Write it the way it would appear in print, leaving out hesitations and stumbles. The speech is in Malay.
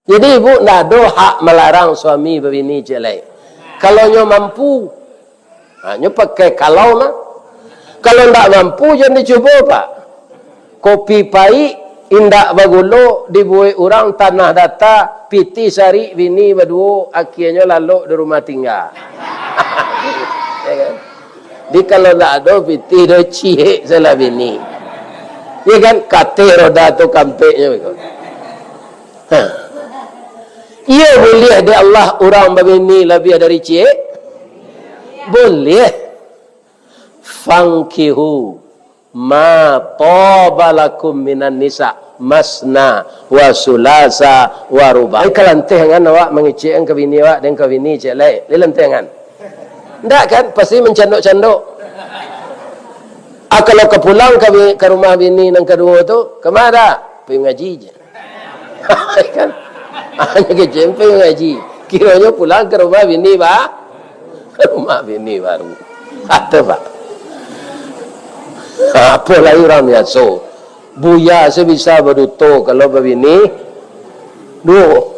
Jadi ibu tidak ada hak melarang suami berbini jelek. Kalau nyo mampu, nyo pakai kalau mah. Kalau tidak mampu jangan dicoba pak. Kopi pahit, indak bagulo, dibuat orang tanah data, piti sari bini berdua, akhirnya lalu di rumah tinggal. Ya kan? Di kalau tidak ada piti do cihek salah bini. Ya kan? Kate roda tu kampeknya begitu. Ia boleh ada Allah orang berbini lebih dari cihek? Boleh. Fankihu ma tabalakum minan nisa masna wa sulasa wa ruba. Ai kalantengan awak mengicik ke bini awak dan ke bini cik lain. Lelantengan. Ndak kan pasti mencanduk-canduk. Kalau ke pulang ke rumah bini yang kedua tu, ke mana? Pergi ngaji je. Kan? Hanya ke jempe ngaji. Kiranya pulang ke rumah bini ba? Ke rumah bini baru. Ada pak. Apa lagi orang biasa buya sebisa berduto kalau begini dua